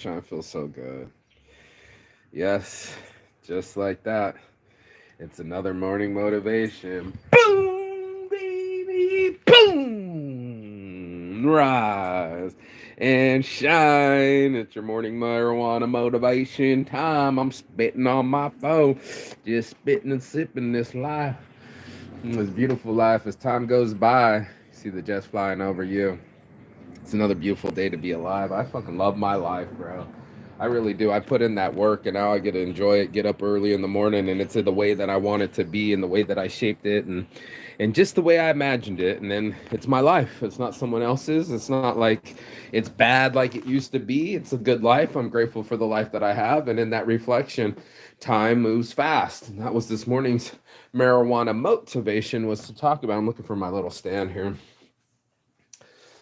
Sunshine feels so good. Yes, just like that. It's another morning motivation. Boom, baby, boom. Rise and shine. It's your morning marijuana motivation time. I'm spitting on my phone, just spitting and sipping this life. This beautiful life as time goes by. You see the jets flying over you. It's another beautiful day to be alive. I fucking love my life, bro. I really do. I put in that work and now I get to enjoy it, get up early in the morning and it's in the way that I want it to be and the way that I shaped it and just the way I imagined it. And then it's my life. It's not someone else's. It's not like it's bad like it used to be. It's a good life. I'm grateful for the life that I have. And in that reflection, time moves fast. And that was this morning's marijuana motivation was to talk about. I'm looking for my little stand here.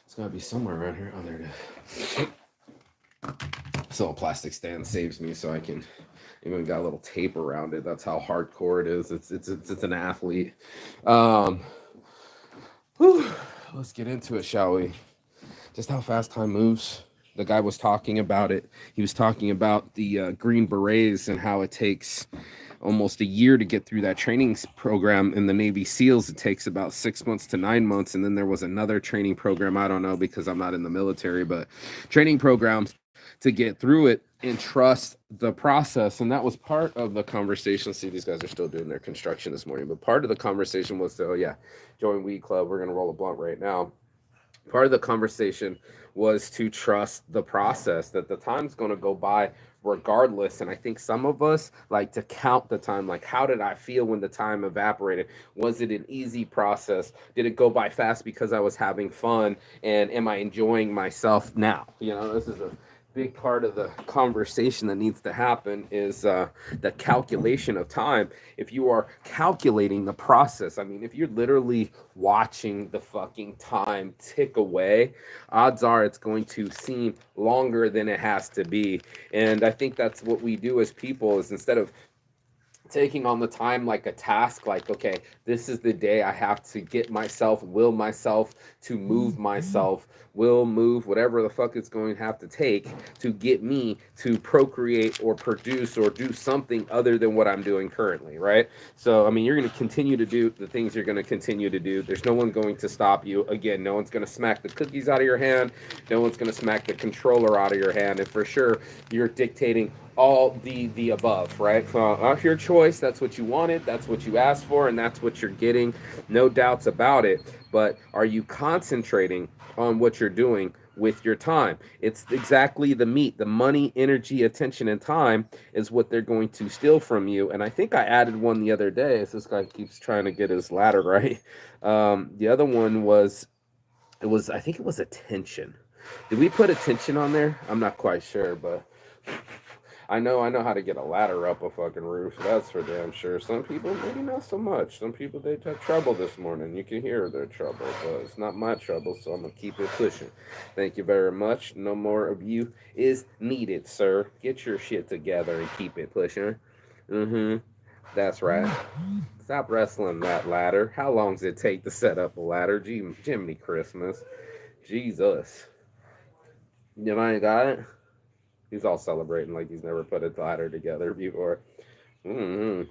It's gotta be somewhere around here. Oh, there it is. This little plastic stand saves me, so I can even got a little tape around it. That's how hardcore it is. It's an athlete. Um, whew, let's get into it, shall we? Just how fast time moves. The guy was talking about it. He was talking about the Green Berets and how it takes almost a year to get through that training program. In the Navy SEALs, it takes about 6 months to 9 months. And then there was another training program. I don't know because I'm not in the military, but training programs to get through it and trust the process. And that was part of the conversation. See, these guys are still doing their construction this morning, but part of the conversation was, oh yeah, join Weed Club. We're going to roll a blunt right now. Part of the conversation was to trust the process, that the time's going to go by regardless. And I think some of us like to count the time, like how did I feel when the time evaporated? Was it an easy process? Did it go by fast because I was having fun? And am I enjoying myself now? This is a big part of the conversation that needs to happen is the calculation of time. If you are calculating the process, I mean, if you're literally watching the fucking time tick away, odds are it's going to seem longer than it has to be. And I think that's what we do as people is instead of taking on the time like a task, like, okay, this is the day I have to get myself, will myself to move myself, will move whatever the fuck it's going to have to take to get me to procreate or produce or do something other than what I'm doing currently, right? So, I mean, you're going to continue to do the things you're going to continue to do. There's no one going to stop you. Again, no one's going to smack the cookies out of your hand. No one's going to smack the controller out of your hand. And for sure, you're dictating all the above, right? That's your choice. That's what you wanted. That's what you asked for, and that's what you're getting. No doubts about it. But are you concentrating on what you're doing with your time? It's exactly the meat, the money, energy, attention, and time is what they're going to steal from you. And I think I added one the other day. As this guy keeps trying to get his ladder right. The other one was I think it was attention. Did we put attention on there? I'm not quite sure, but I know how to get a ladder up a fucking roof. That's for damn sure. Some people maybe not so much. Some people they have trouble this morning. You can hear their trouble, but it's not my trouble, so I'm gonna keep it pushing. Thank you very much. No more of you is needed, sir. Get your shit together and keep it pushing. Mm-hmm. That's right. Stop wrestling that ladder. How long does it take to set up a ladder? Jiminy Christmas. Jesus. You ain't got it? He's all celebrating like he's never put a ladder together before. Mm-hmm.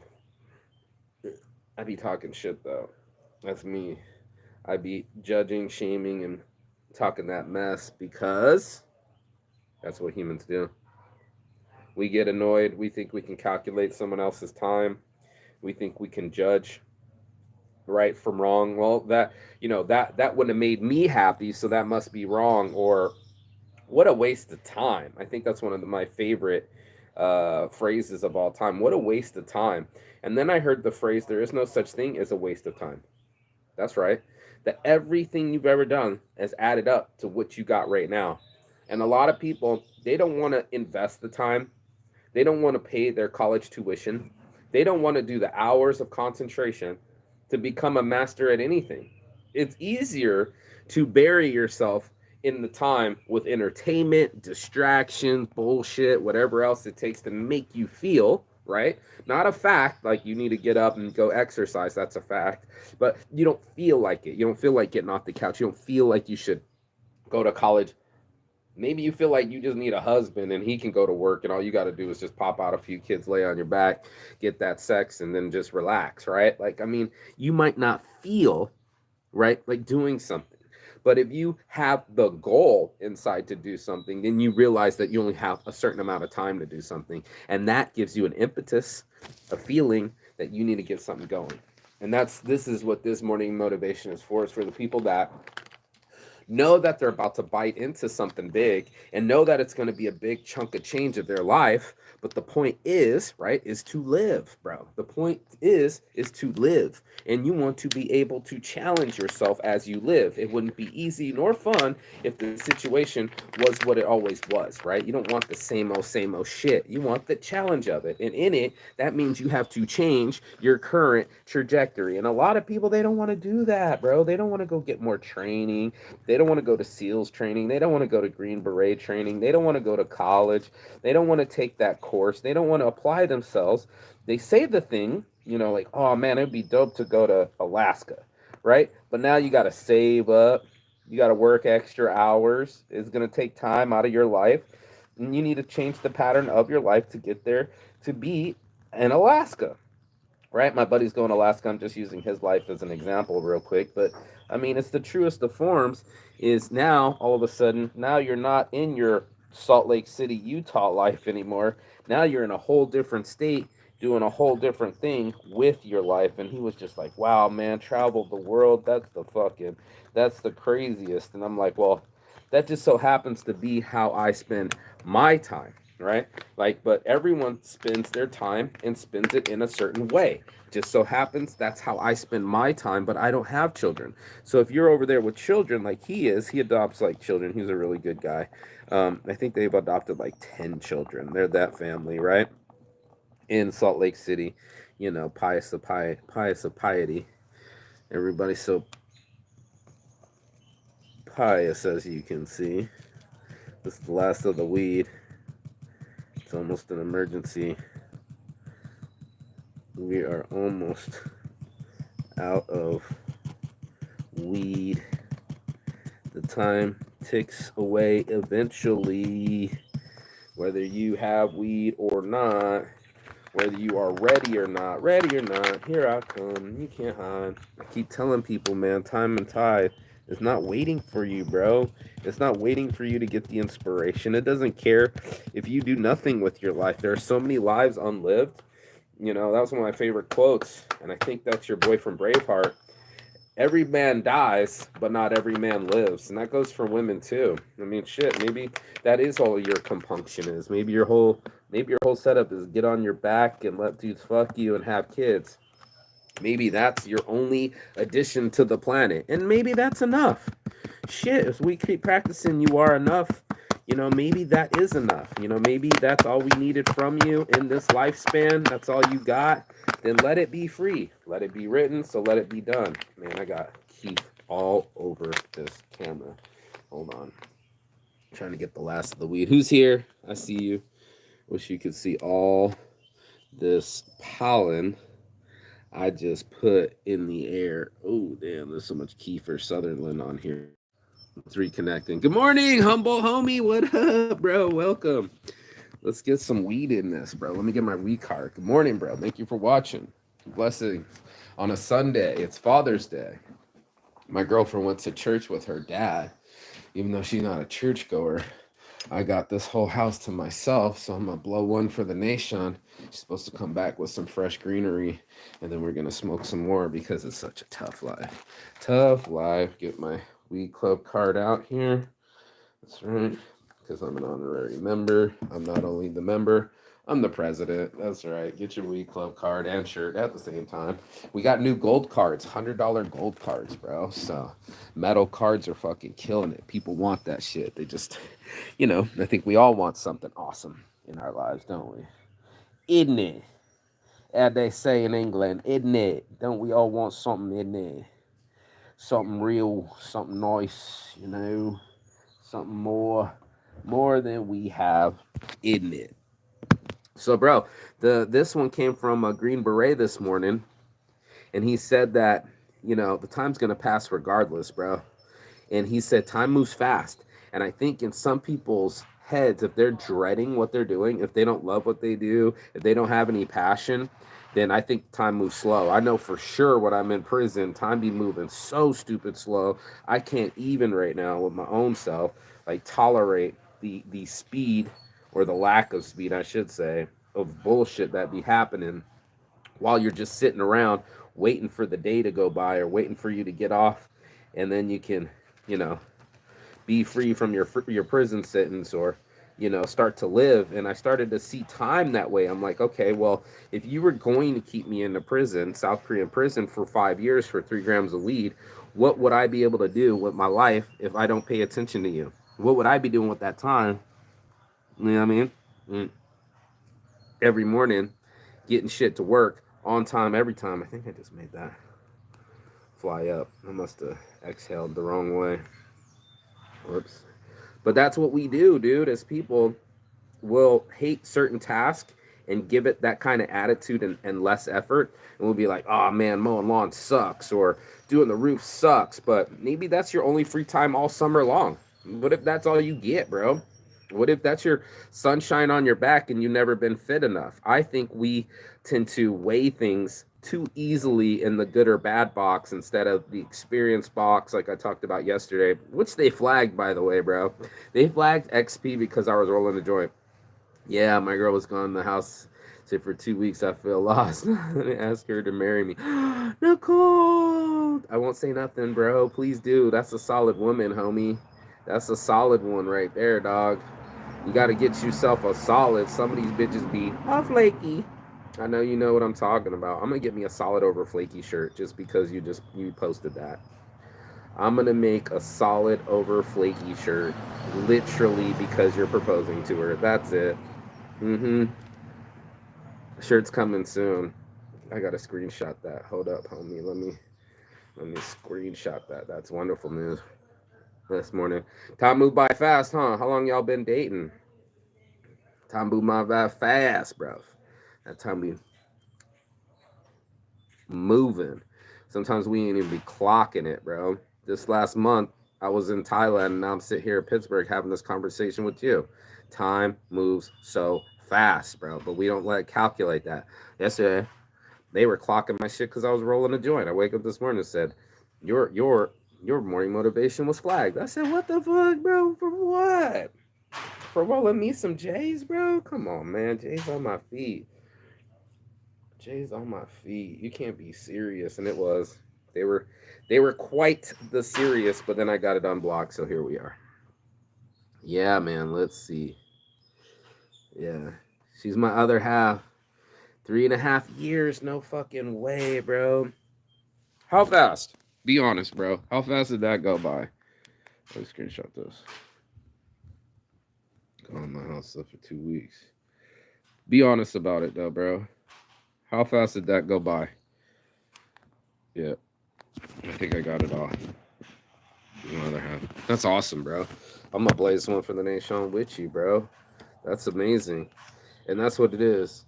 I be talking shit though. That's me. I be judging, shaming, and talking that mess because that's what humans do. We get annoyed. We think we can calculate someone else's time. We think we can judge right from wrong. Well, that wouldn't have made me happy, so that must be wrong. Or what a waste of time. I think that's one of my favorite phrases of all time. What a waste of time. And then I heard the phrase, there is no such thing as a waste of time. That's right. That everything you've ever done has added up to what you got right now. And a lot of people, they don't want to invest the time. They don't want to pay their college tuition. They don't want to do the hours of concentration to become a master at anything. It's easier to bury yourself in the time with entertainment, distractions, bullshit, whatever else it takes to make you feel, right? Not a fact, like you need to get up and go exercise, that's a fact, but you don't feel like it. You don't feel like getting off the couch. You don't feel like you should go to college Maybe you feel like you just need a husband and he can go to work and all you got to do is just pop out a few kids, lay on your back, get that sex, and then just relax, right? Like, I mean, you might not feel, right, like doing something. But if you have the goal inside to do something, then you realize that you only have a certain amount of time to do something. And that gives you an impetus, a feeling that you need to get something going. And this is what this morning motivation is for. It's for the people that know that they're about to bite into something big and know that it's going to be a big chunk of change of their life. But the point is, right, is to live, bro. The point is to live. And you want to be able to challenge yourself as you live. It wouldn't be easy nor fun if the situation was what it always was, right? You don't want the same old shit. You want the challenge of it. And in it, that means you have to change your current trajectory. And a lot of people, they don't want to do that, bro. They don't want to go get more training. They don't want to go to SEALs training. They don't want to go to Green Beret training. They don't want to go to college. They don't want to take that course. They don't want to apply themselves. They say the thing, like, oh man, it'd be dope to go to Alaska, right? But now you got to save up. You got to work extra hours. It's going to take time out of your life. And you need to change the pattern of your life to get there to be in Alaska, right? My buddy's going to Alaska. I'm just using his life as an example real quick. But I mean, it's the truest of forms is now all of a sudden, now you're not in your Salt Lake City, Utah life anymore. Now you're in a whole different state doing a whole different thing with your life. And he was just like, wow, man, travel the world. That's the craziest. And I'm like, well, that just so happens to be how I spend my time, right? Like, but everyone spends their time and spends it in a certain way. Just so happens that's how I spend my time, but I don't have children. So if you're over there with children like he is, he adopts like children. He's a really good guy. I think they've adopted like 10 children. They're that family, right? In Salt Lake City, pious of piety. Everybody's so pious, as you can see. This is the last of the weed. It's almost an emergency. We are almost out of weed. The time ticks away eventually. Whether you have weed or not, whether you are ready or not, here I come. You can't hide. I keep telling people, man, time and tide is not waiting for you, bro. It's not waiting for you to get the inspiration. It doesn't care if you do nothing with your life. There are so many lives unlived. That was one of my favorite quotes, and I think that's your boy from Braveheart. Every man dies, but not every man lives. And that goes for women too. I mean, shit, maybe that is all your compunction is. Maybe your whole setup is get on your back and let dudes fuck you and have kids. Maybe that's your only addition to the planet. And maybe that's enough. Shit, if we keep practicing you are enough, maybe that is enough. Maybe that's all we needed from you in this lifespan. That's all you got. Then let it be free. Let it be written, so let it be done. Man, I got Keith all over this camera. Hold on. I'm trying to get the last of the weed. Who's here? I see you. Wish you could see all this pollen I just put in the air. Oh, damn, there's so much Kiefer Sutherland on here. Let's reconnecting. Good morning, humble homie. What up, bro? Welcome. Let's get some weed in this, bro. Let me get my weed card. Good morning, bro. Thank you for watching. Blessings on a Sunday. It's Father's Day. My girlfriend went to church with her dad, even though she's not a churchgoer. I got this whole house to myself, so I'm going to blow one for the nation. She's supposed to come back with some fresh greenery, and then we're going to smoke some more because it's such a tough life. Tough life. Get my weed club card out here. That's right, because I'm an honorary member. I'm not only the member, I'm the president. That's right. Get your weed club card and shirt at the same time. We got new gold cards, $100 gold cards, bro. So metal cards are fucking killing it. People want that shit. They just, I think we all want something awesome in our lives, don't we? Isn't it? As they say in England, isn't it? Don't we all want something in there? Something real, something nice, something more than we have, isn't it? So, bro, this one came from a Green Beret this morning, and he said that, the time's going to pass regardless, bro. And he said time moves fast, And I think in some people's heads, if they're dreading what they're doing, if they don't love what they do, if they don't have any passion, then I think time moves slow. I know for sure when I'm in prison, time be moving so stupid slow. I can't even right now with my own self like tolerate the speed, or the lack of speed, I should say, of bullshit that be happening while you're just sitting around waiting for the day to go by, or waiting for you to get off, and then you can, you know, be free from your prison sentence, or start to live. And I started to see time that way. I'm like, okay, well, if you were going to keep me in the prison, South Korean prison, for 5 years for 3 grams of weed, what would I be able to do with my life if I don't pay attention to you? What would I be doing with that time? You know what I mean? Mm. Every morning, getting shit to work on time every time. I think I just made that fly up. I must have exhaled the wrong way. Whoops. But that's what we do, dude, as people. Will hate certain tasks and give it that kind of attitude and less effort, and we'll be like, oh man, mowing lawn sucks, or doing the roof sucks. But maybe that's your only free time all summer long. What if that's all you get, bro? What if that's your sunshine on your back and you've never been fit enough? I think we tend to weigh things too easily in the good or bad box instead of the experience box, like I talked about yesterday, which they flagged, by the way, bro. They flagged XP because I was rolling a joint. Yeah, my girl was gone in the house. Said for 2 weeks I feel lost. I asked her to marry me. Nicole, I won't say nothing, bro. Please do. That's a solid woman, homie. That's a solid one right there, dog. You got to get yourself a solid. Some of these bitches be all flaky. I know you know what I'm talking about. I'm gonna get me a solid over flaky shirt just because you posted that. I'm gonna make a solid over flaky shirt, literally because you're proposing to her. That's it. Mm-hmm. Shirt's coming soon. I gotta screenshot that. Hold up, homie. Let me screenshot that. That's wonderful news this morning. Time moved by fast, huh? How long y'all been dating? Time moved by fast, bro. That time be moving. Sometimes we ain't even be clocking it, bro. This last month, I was in Thailand, and now I'm sitting here in Pittsburgh having this conversation with you. Time moves so fast, bro, but we don't let it calculate that. Yesterday, they were clocking my shit because I was rolling a joint. I wake up this morning and said, your morning motivation was flagged. I said, what the fuck, bro? For what? For rolling me some J's, bro? Come on, man. J's on my feet. Jay's on my feet. You can't be serious. And it was. They were they were quite the serious, but then I got it unblocked, so here we are. Yeah, man, let's see. Yeah. She's my other half. 3.5 years, no fucking way, bro. How fast? Be honest, bro. How fast did that go by? Let me screenshot this. Gone in my house for 2 weeks. Be honest about it though, bro. How fast did that go by? Yeah. I think I got it all. The other half. That's awesome, bro. I'm gonna blaze one for the nation with you, bro. That's amazing. And that's what it is.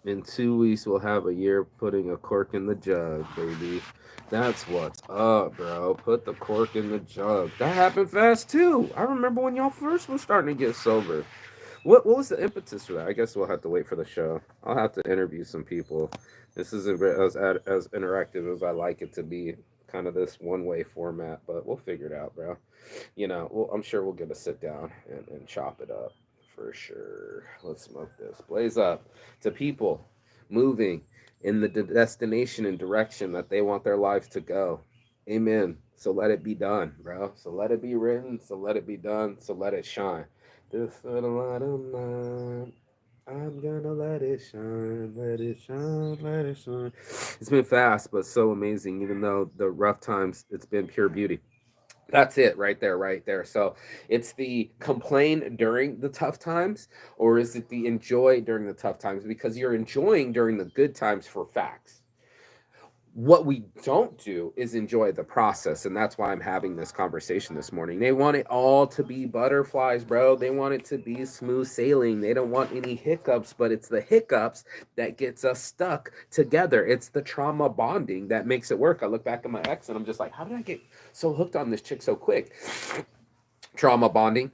In 2 weeks, we'll have a year putting a cork in the jug, baby. That's what's up, bro. Put the cork in the jug. That happened fast, too. I remember when y'all first was starting to get sober. What was the impetus for that? I guess we'll have to wait for the show. I'll have to interview some people. This isn't as interactive as I like it to be, kind of this one-way format, but we'll figure it out, bro. I'm sure we'll get to sit down and chop it up for sure. Let's smoke this. Blaze up to people moving in the destination and direction that they want their lives to go. Amen. So let it be done, bro. So let it be written. So let it be done. So let it shine. This little light of mine, I'm gonna let it shine, let it shine, let it shine. It's been fast, but so amazing. Even though the rough times, it's been pure beauty. That's it right there, right there. So it's the complain during the tough times, or is it the enjoy during the tough times? Because you're enjoying during the good times for facts. What we don't do is enjoy the process, and that's why I'm having this conversation this morning. They want it all to be butterflies, bro. They want it to be smooth sailing. They don't want any hiccups, but it's the hiccups that gets us stuck together. It's the trauma bonding that makes it work. I look back at my ex and I'm just like, how did I get so hooked on this chick so quick? trauma bonding.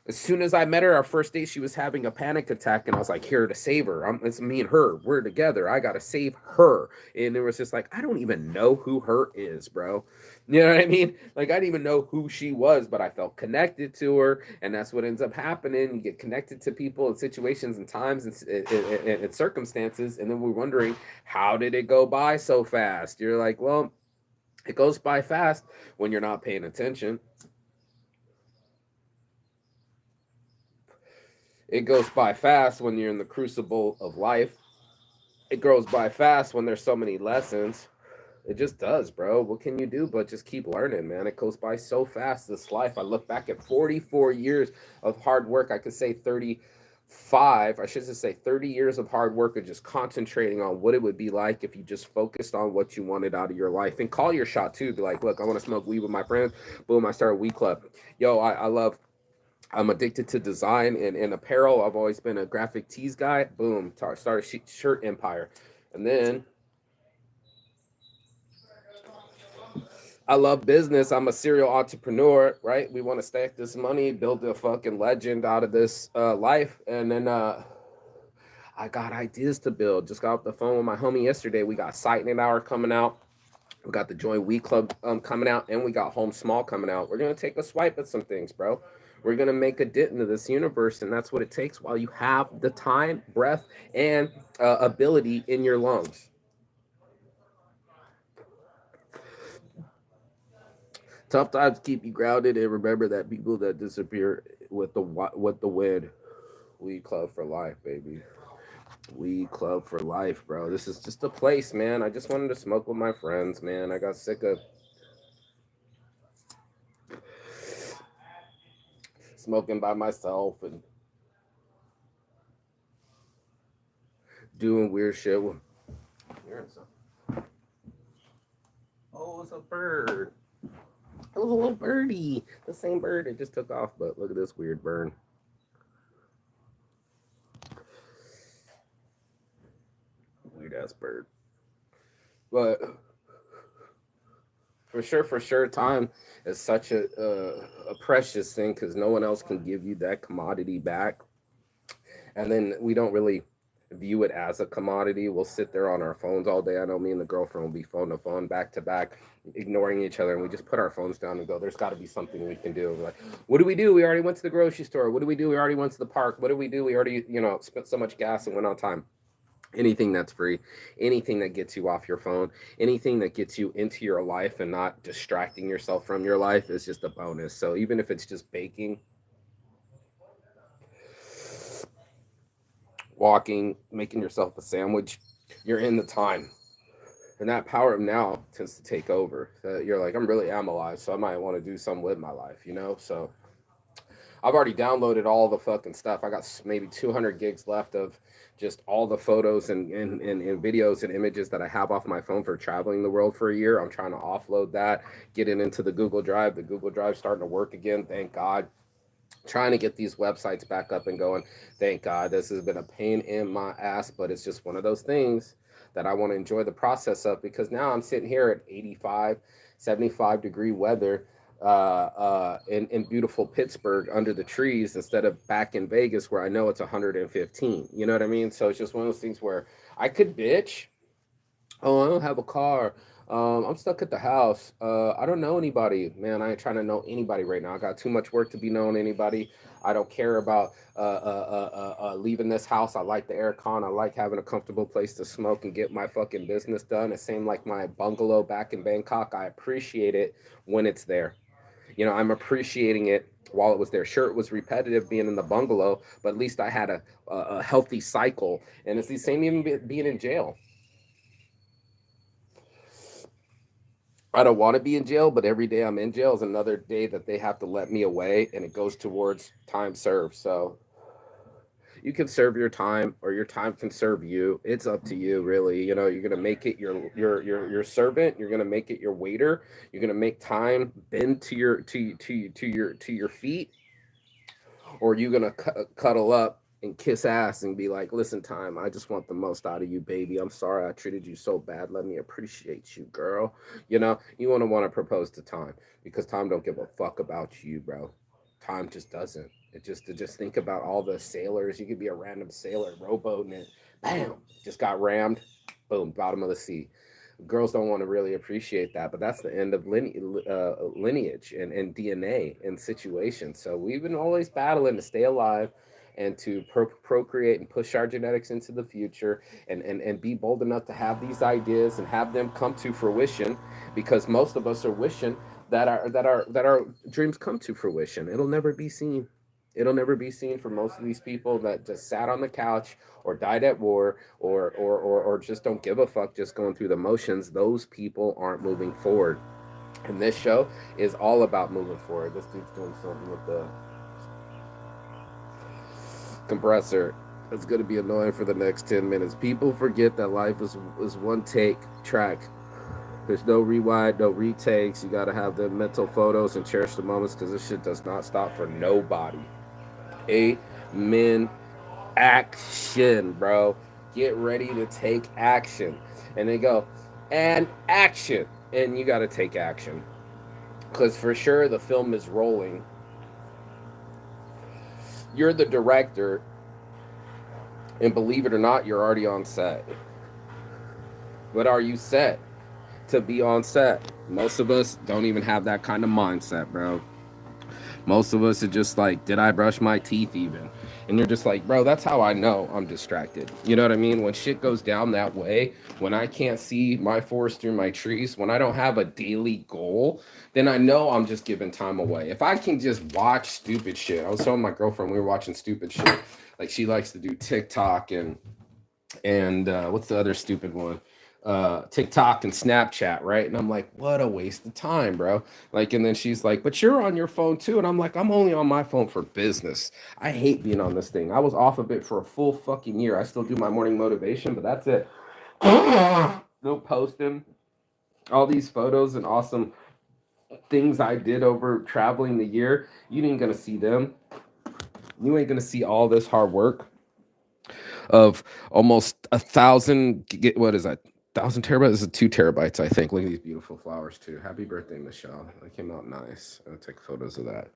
As soon as I met her, our first date, she was having a panic attack, and I was like, "Here to save her. It's me and her. We're together. I gotta save her." And it was just like, I don't even know who her is, bro. You know what I mean? Like, I didn't even know who she was, but I felt connected to her, and that's what ends up happening. You get connected to people and situations and times and circumstances, and then we're wondering, how did it go by so fast? You're like, well, it goes by fast when you're not paying attention. It goes by fast when you're in the crucible of life. It goes by fast when there's so many lessons. It just does, bro. What can you do but just keep learning, man? It goes by so fast, this life. I look back at 44 years of hard work. I could say 35, I should just say 30 years of hard work of just concentrating on what it would be like if you just focused on what you wanted out of your life. And call your shot too. Be like, look, I want to smoke weed with my friends. Boom, I started a weed club. Yo, I'm addicted to design and apparel. I've always been a graphic tees guy. Boom, started shirt empire. And then I love business. I'm a serial entrepreneur, right? We want to stack this money, build a fucking legend out of this life. And then I got ideas to build. Just got off the phone with my homie yesterday. We got Sighting Hour coming out. We got the Joint Weed Club coming out, and we got Home Small coming out. We're gonna take a swipe at some things, bro. We're gonna make a dent into this universe, and that's what it takes while you have the time, breath, and ability in your lungs. Tough times keep you grounded, and remember that people that disappear with the wind. Weed Club for life, baby. Weed Club for life, bro. This is just a place, man. I just wanted to smoke with my friends, man. I got sick of smoking by myself and doing weird shit. Oh, it's a bird. It was a little birdie. The same bird. It just took off, but look at this weird burn. Weird ass bird. But for sure, time is such a precious thing because no one else can give you that commodity back. And then we don't really view it as a commodity. We'll sit there on our phones all day. I know me and the girlfriend will be phone to phone, back to back, ignoring each other, and we just put our phones down and go, "There's got to be something we can do." And we're like, "What do we do? We already went to the grocery store. What do we do? We already went to the park. What do we do? We already, spent so much gas and went on time." Anything that's free, anything that gets you off your phone, anything that gets you into your life and not distracting yourself from your life is just a bonus. So even if it's just baking, walking, making yourself a sandwich, you're in the time. And that power of now tends to take over. You're like, I'm really am alive, so I might want to do something with my life. So I've already downloaded all the fucking stuff. I got maybe 200 gigs left of just all the photos and videos and images that I have off my phone for traveling the world for a year. I'm trying to offload that, get it into the Google Drive. The Google Drive's starting to work again, thank God. Trying to get these websites back up and going. Thank God. This has been a pain in my ass, but it's just one of those things that I want to enjoy the process of because now I'm sitting here at 85, 75-degree weather in beautiful Pittsburgh under the trees instead of back in Vegas where I know it's 115. You know what I mean? So it's just one of those things where I could bitch. Oh, I don't have a car. I'm stuck at the house. I don't know anybody, man. I ain't trying to know anybody right now. I got too much work to be knowing anybody. I don't care about leaving this house. I like the aircon. I like having a comfortable place to smoke and get my fucking business done. It seemed like my bungalow back in Bangkok. I appreciate it when it's there. I'm appreciating it while it was there. Sure, it was repetitive being in the bungalow, but at least I had a healthy cycle. And it's the same even being in jail. I don't want to be in jail, but every day I'm in jail is another day that they have to let me away, and it goes towards time served. So you can serve your time, or your time can serve you. It's up to you, really. You're gonna make it your servant. You're gonna make it your waiter. You're gonna make time bend to your feet, or you gonna cuddle up and kiss ass and be like, "Listen, time, I just want the most out of you, baby. I'm sorry I treated you so bad. Let me appreciate you, girl." You want to propose to time because time don't give a fuck about you, bro. Time just doesn't. To just think about all the sailors. You could be a random sailor rowboat and it, bam, just got rammed. Boom, bottom of the sea. Girls don't want to really appreciate that, but that's the end of lineage and DNA and situations. So we've been always battling to stay alive and to procreate and push our genetics into the future and be bold enough to have these ideas and have them come to fruition, because most of us are wishing that our dreams come to fruition. It'll never be seen. It'll never be seen for most of these people that just sat on the couch or died at war or just don't give a fuck, just going through the motions. Those people aren't moving forward. And this show is all about moving forward. This dude's doing something with the compressor. It's going to be annoying for the next 10 minutes. People forget that life is one take track. There's no rewind, no retakes. You got to have the mental photos and cherish the moments, because this shit does not stop for nobody. Amen. Action, bro. Get ready to take action. And they go, and action. And you got to take action. Because for sure the film is rolling. You're the director. And believe it or not, you're already on set. But are you set to be on set? Most of us don't even have that kind of mindset, bro. Most of us are just like, did I brush my teeth even? And you're just like, bro, that's how I know I'm distracted. You know what I mean? When shit goes down that way, when I can't see my forest through my trees, when I don't have a daily goal, then I know I'm just giving time away. If I can just watch stupid shit. I was telling my girlfriend we were watching stupid shit. Like, she likes to do TikTok and what's the other stupid one? TikTok and Snapchat, right? And I'm like, what a waste of time, bro. Like, and then she's like, but you're on your phone too. And I'm like, I'm only on my phone for business. I hate being on this thing. I was off of it for a full fucking year. I still do my morning motivation, but that's it. Still posting all these photos and awesome things I did over traveling the year. You ain't gonna see them. You ain't gonna see all this hard work of almost 1,000. What is that? 1,000 terabytes. This is 2 terabytes, I think. Look at these beautiful flowers too. Happy birthday, Michelle. That came out nice. I'll take photos of that.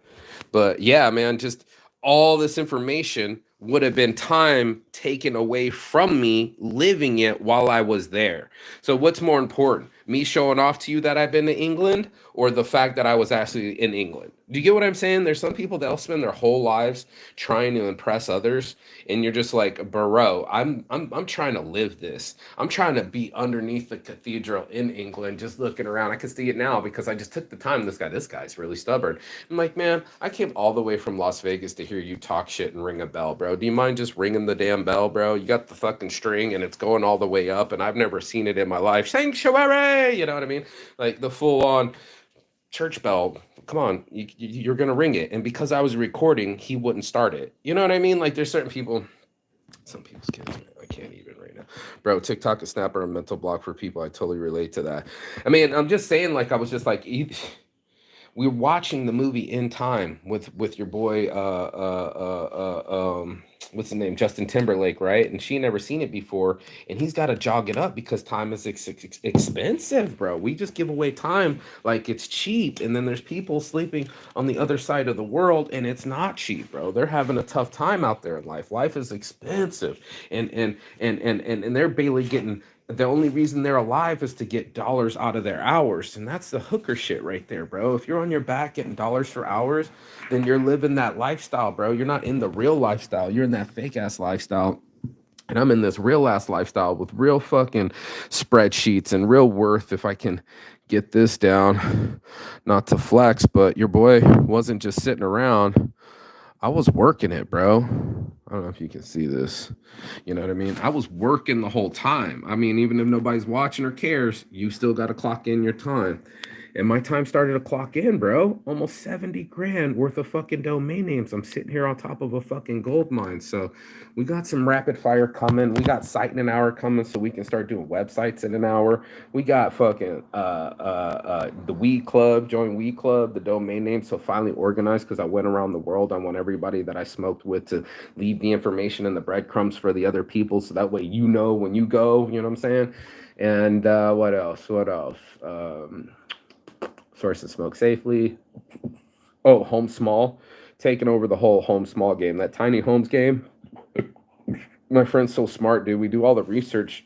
But yeah, man, just all this information would have been time taken away from me living it while I was there. So what's more important? Me showing off to you that I've been to England, or the fact that I was actually in England? Do you get what I'm saying? There's some people that'll spend their whole lives trying to impress others, and you're just like, bro, I'm trying to live this. I'm trying to be underneath the cathedral in England, just looking around. I can see it now because I just took the time. This guy's really stubborn. I'm like, man, I came all the way from Las Vegas to hear you talk shit and ring a bell, bro. Do you mind just ringing the damn bell, bro? You got the fucking string and it's going all the way up, and I've never seen it in my life. Sanctuary, you know what I mean? Like the full on church bell. Come on, you're gonna ring it. And because I was recording, he wouldn't start it. You know what I mean? Like, there's certain people, some people's kids, man, I can't even right now, bro. TikTok and Snap are a mental block for people. I totally relate to that. I mean, I'm just saying, like, I was just like, we're watching the movie In Time with your boy what's the name, Justin Timberlake, right? And she never seen it before, and he's got to jog it up because time is expensive, bro. We just give away time like it's cheap, and then there's people sleeping on the other side of the world, and it's not cheap, bro. They're having a tough time out there in life. Life is expensive, and they're barely getting, the only reason they're alive is to get dollars out of their hours. And that's the hooker shit right there, bro. If you're on your back getting dollars for hours, then you're living that lifestyle, bro. You're not in the real lifestyle. You're in that fake ass lifestyle. And I'm in this real ass lifestyle with real fucking spreadsheets and real worth. If I can get this down, not to flex, but your boy wasn't just sitting around. I was working it, bro. I don't know if you can see this. You know what I mean? I was working the whole time. I mean, even if nobody's watching or cares, you still got to clock in your time. And my time started to clock in, bro. Almost 70 grand worth of fucking domain names. I'm sitting here on top of a fucking gold mine. So we got some rapid fire coming. We got site in an hour coming so we can start doing websites in an hour. We got fucking the Weed Club, join Weed Club, the domain name. So finally organized, because I went around the world. I want everybody that I smoked with to leave the information and the breadcrumbs for the other people. So that way, you know, when you go, you know what I'm saying? And what else? What else? Source and smoke safely. Oh, home small. taking over the whole home small game. That tiny homes game, my friend's so smart, dude. We do all the research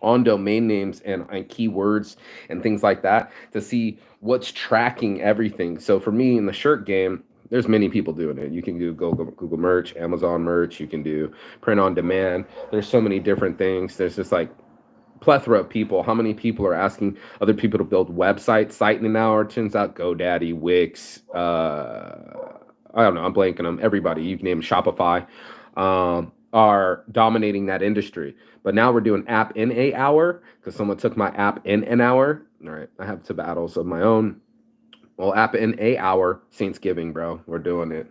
on domain names and keywords and things like that to see what's tracking everything. So for me in the shirt game, there's many people doing it. You can do Google merch, Amazon merch, you can do print on demand. There's so many different things. There's just like plethora of people. How many people are asking other people to build websites, site in an hour? Turns out GoDaddy, Wix, I don't know, I'm blanking them. Everybody, you can name Shopify, are dominating that industry. But now we're doing app in a hour because someone took my app in an hour. All right, I have two battles of my own. Well, app in a hour, Saintsgiving, bro. We're doing it.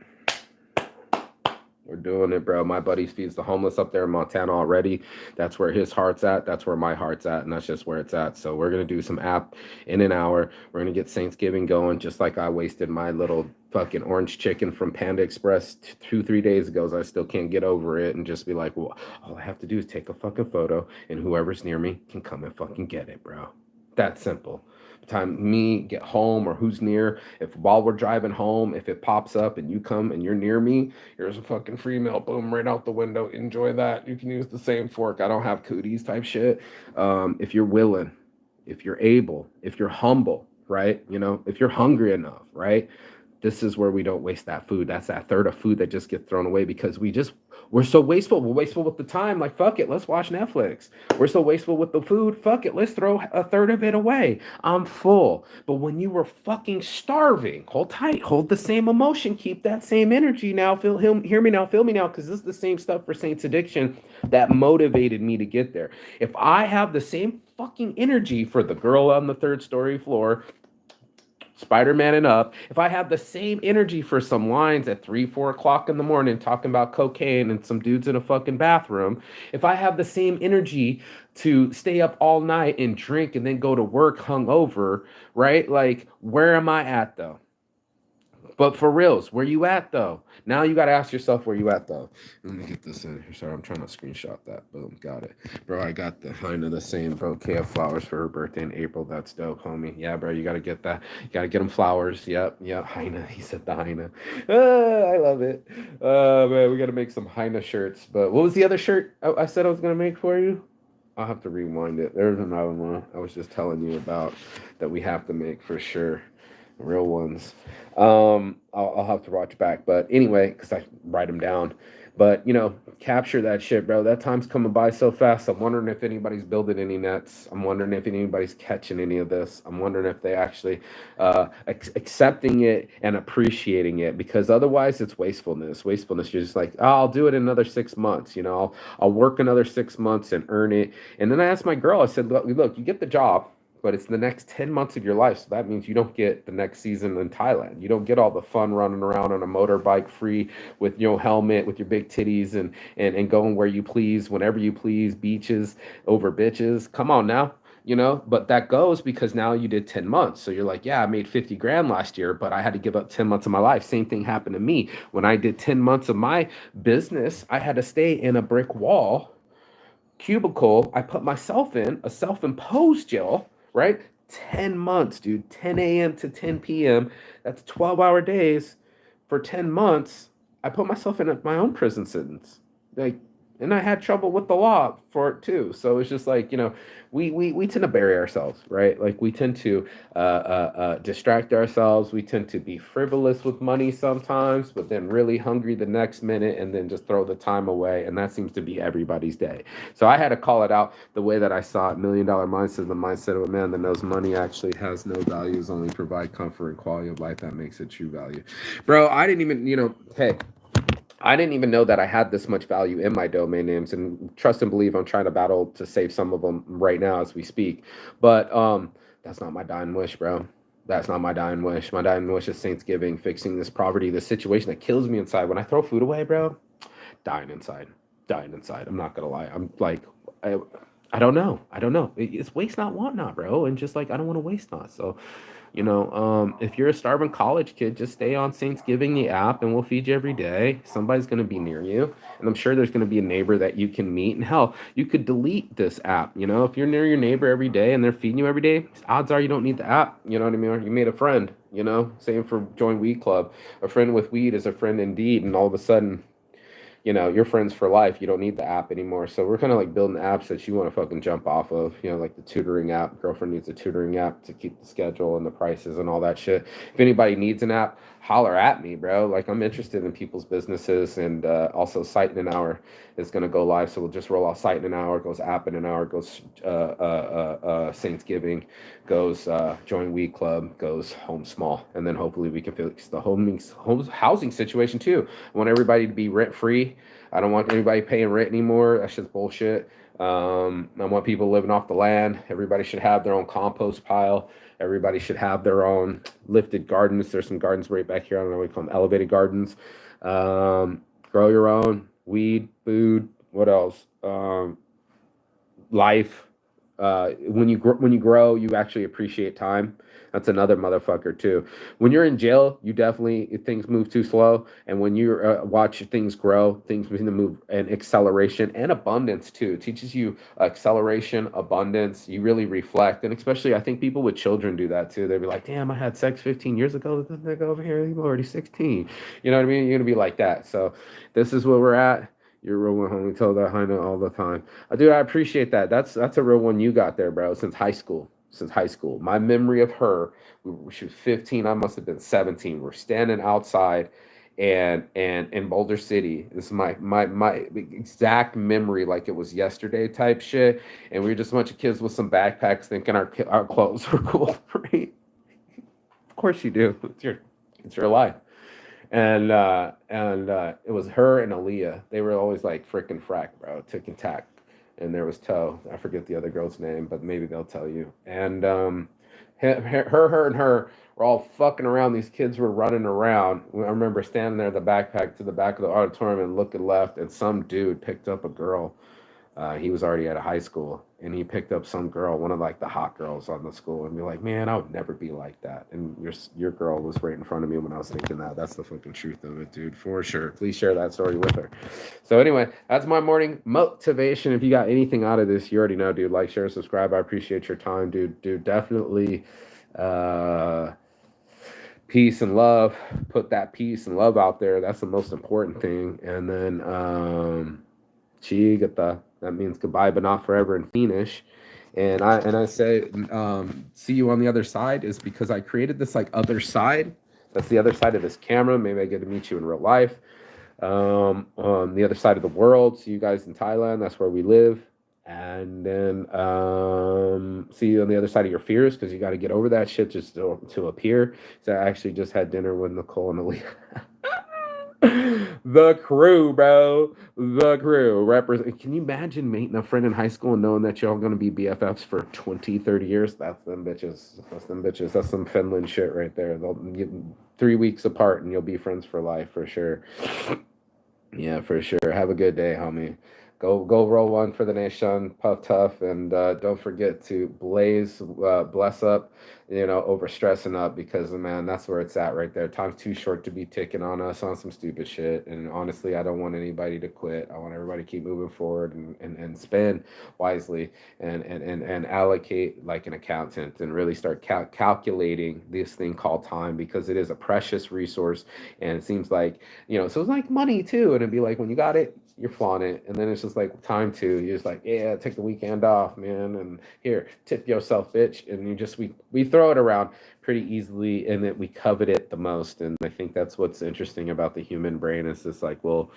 We're doing it, bro. My buddy feeds the homeless up there in Montana already. That's where his heart's at. That's where my heart's at. And that's just where it's at. So we're going to do some app in an hour. We're going to get Saintsgiving going, just like I wasted my little fucking orange chicken from Panda Express 2-3 days ago. I still can't get over it and just be like, well, all I have to do is take a fucking photo and whoever's near me can come and fucking get it, bro. That simple. Time me get home or who's near, if while we're driving home, if it pops up and you come and you're near me, here's a fucking free meal, boom, right out the window, enjoy that. You can use the same fork. I don't have cooties type shit. If you're willing, if you're able, if you're humble, right, you know, if you're hungry enough, right, this is where we don't waste that food. That's that third of food that just gets thrown away because we're so wasteful. We're wasteful with the time. Like, fuck it, let's watch Netflix. We're so wasteful with the food. Fuck it, let's throw a third of it away. I'm full. But when you were fucking starving, hold tight, hold the same emotion, keep that same energy now. Hear me now, feel me now, because this is the same stuff for Saints Addiction that motivated me to get there. If I have the same fucking energy for the girl on the third story floor, Spider-Man and up, if I have the same energy for some lines at 3-4 o'clock in the morning talking about cocaine and some dudes in a fucking bathroom, if I have the same energy to stay up all night and drink and then go to work hungover, right? Like, where am I at though? But for reals, where you at though? Now you got to ask yourself where you at though. Let me get this in here. Sorry, I'm trying to screenshot that. Boom, got it. Bro, I got the Hina the same bouquet of flowers for her birthday in April. That's dope, homie. Yeah, bro, you got to get that. You got to get them flowers. Yep, Hina. He said the Hina. I love it. Man, we got to make some Hina shirts. But what was the other shirt I said I was going to make for you? I'll have to rewind it. There's another one I was just telling you about that we have to make for sure. Real ones. I'll have to watch back, but anyway, because I write them down. But you know, capture that shit, bro. That time's coming by so fast. I'm wondering if anybody's building any nets. I'm wondering if anybody's catching any of this. I'm wondering if they actually accepting it and appreciating it, because otherwise it's wastefulness. Wastefulness. You're just like, oh, I'll do it in another 6 months. You know, I'll work another 6 months and earn it. And then I asked my girl. I said, look, you get the job, but it's the next 10 months of your life. So that means you don't get the next season in Thailand. You don't get all the fun running around on a motorbike free with your helmet, with your big titties and going where you please, whenever you please, beaches over bitches. Come on now, you know, but that goes because now you did 10 months. So you're like, yeah, I made 50 grand last year, but I had to give up 10 months of my life. Same thing happened to me. When I did 10 months of my business, I had to stay in a brick wall cubicle. I put myself in a self-imposed jail, right? 10 months, dude. 10 a.m. to 10 p.m. That's 12-hour days for 10 months. I put myself in my own prison sentence. Like, and I had trouble with the law for it too. So it's just like, you know, we tend to bury ourselves, right? Like we tend to distract ourselves. We tend to be frivolous with money sometimes, but then really hungry the next minute and then just throw the time away. And that seems to be everybody's day. So I had to call it out the way that I saw it. $1 Million Mindset, the mindset of a man that knows money actually has no values, only provide comfort and quality of life that makes it true value. Bro, I didn't even, you know, hey, I didn't even know that I had this much value in my domain names, and trust and believe I'm trying to battle to save some of them right now as we speak. But that's not my dying wish, bro. That's not my dying wish. My dying wish is Saintsgiving, fixing this poverty, this situation that kills me inside. When I throw food away, bro, dying inside. Dying inside. I'm not gonna lie. I'm like, I don't know. It's waste not, want not, bro. And just like I don't want to waste not. So If you're a starving college kid, just stay on Thanksgiving the app and we'll feed you every day. Somebody's going to be near you. And I'm sure there's going to be a neighbor that you can meet. And hell, you could delete this app. If you're near your neighbor every day and they're feeding you every day, odds are you don't need the app. You know what I mean? Or you made a friend, Same for Join Weed Club. A friend with weed is a friend indeed. And all of a sudden, you're friends for life. You don't need the app anymore. So we're kind of like building apps that you want to fucking jump off of, like the tutoring app. Girlfriend needs a tutoring app to keep the schedule and the prices and all that shit. If anybody needs an app, holler at me, bro. Like, I'm interested in people's businesses. And also Site in an Hour is going to go live. So we'll just roll out Site in an Hour, goes app in an hour, goes Thanksgiving, goes Join Weed Club, goes Home Small. And then hopefully we can fix the home housing situation too. I want everybody to be rent free. I don't want anybody paying rent anymore. That shit's bullshit. I want people living off the land. Everybody should have their own compost pile. Everybody should have their own lifted gardens. There's some gardens right back here. I don't know what you call them, elevated gardens. Grow your own weed, food. What else? Life. When you grow, you actually appreciate time. That's another motherfucker too. When you're in jail, you definitely things move too slow, and when you watch things grow, things begin to move, and acceleration and abundance too. It teaches you acceleration, abundance. You really reflect, and especially I think people with children do that too. They'd be like, "Damn, I had sex 15 years ago. This nigga over here, he's already 16." You know what I mean? You're gonna be like that. So this is where we're at. You're a real one, homie. Tell that Heina all the time. Dude, I appreciate that. That's a real one you got there, bro. Since high school. Since high school. My memory of her, she was 15. I must have been 17. We're standing outside and in Boulder City. This is my exact memory, like it was yesterday type shit. And we were just a bunch of kids with some backpacks thinking our clothes were cool, right? Of course you do. It's your life. And it was her and Aaliyah. They were always like frickin' frack, bro, tick and tack. And there was Toe. I forget the other girl's name, but maybe they'll tell you. And her, and her were all fucking around. These kids were running around. I remember standing there, the backpack to the back of the auditorium, and looking left, and some dude picked up a girl. He was already at a high school, and he picked up some girl, one of like the hot girls on the school, and be like, "Man, I would never be like that." And your girl was right in front of me when I was thinking that. That's the fucking truth of it, dude, for sure. Please share that story with her. So anyway, that's my morning motivation. If you got anything out of this, you already know, dude. Like, share, subscribe. I appreciate your time, dude. Dude, definitely. Peace and love. Put that peace and love out there. That's the most important thing. And then Chigata. That means goodbye, but not forever in Finnish. And I say, see you on the other side is because I created this like other side. That's the other side of this camera. Maybe I get to meet you in real life. On the other side of the world, see you guys in Thailand. That's where we live. And then see you on the other side of your fears because you got to get over that shit just to appear. So I actually just had dinner with Nicole and Aaliyah. The crew, bro. The crew. Represent. Can you imagine meeting a friend in high school and knowing that y'all going to be BFFs for 20, 30 years? That's them bitches. That's them bitches. That's some Finland shit right there. They'll get 3 weeks apart and you'll be friends for life for sure. Yeah, for sure. Have a good day, homie. Go roll one for the nation, puff tough, and don't forget to bless up, over stressing up because man, that's where it's at right there. Time's too short to be ticking on us on some stupid shit. And honestly, I don't want anybody to quit. I want everybody to keep moving forward and spend wisely and allocate like an accountant and really start calculating this thing called time because it is a precious resource. And it seems like, so it's like money too. And it'd be like when you got it, you're flaunting it, and then it's just like time to. You're just like, yeah, take the weekend off, man, and here, tip yourself, bitch, and we throw it around pretty easily, and that we covet it the most, and I think that's what's interesting about the human brain is just like, well,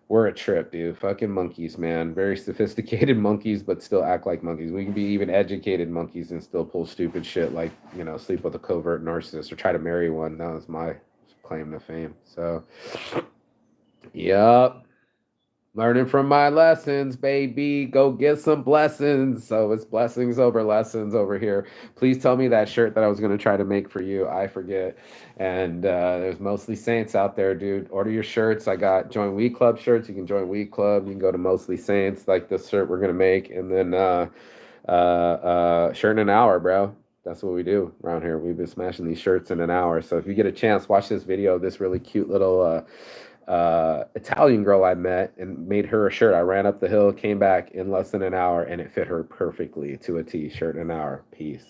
we're a trip, dude. Fucking monkeys, man. Very sophisticated monkeys, but still act like monkeys. We can be even educated monkeys and still pull stupid shit like, sleep with a covert narcissist or try to marry one. That was my claim to fame. So, yep. Learning from my lessons, baby. Go get some blessings. So it's blessings over lessons over here. Please tell me that shirt that I was going to try to make for you. I forget. And there's mostly Saints out there, dude. Order your shirts. I got Join Weed Club shirts. You can join Weed Club. You can go to Mostly Saints, like this shirt we're going to make. And then shirt in an hour, bro. That's what we do around here. We've been smashing these shirts in an hour. So if you get a chance, watch this video of this really cute little Italian girl I met and made her a shirt. I ran up the hill, came back in less than an hour, and it fit her perfectly to a T-shirt in an hour. Peace.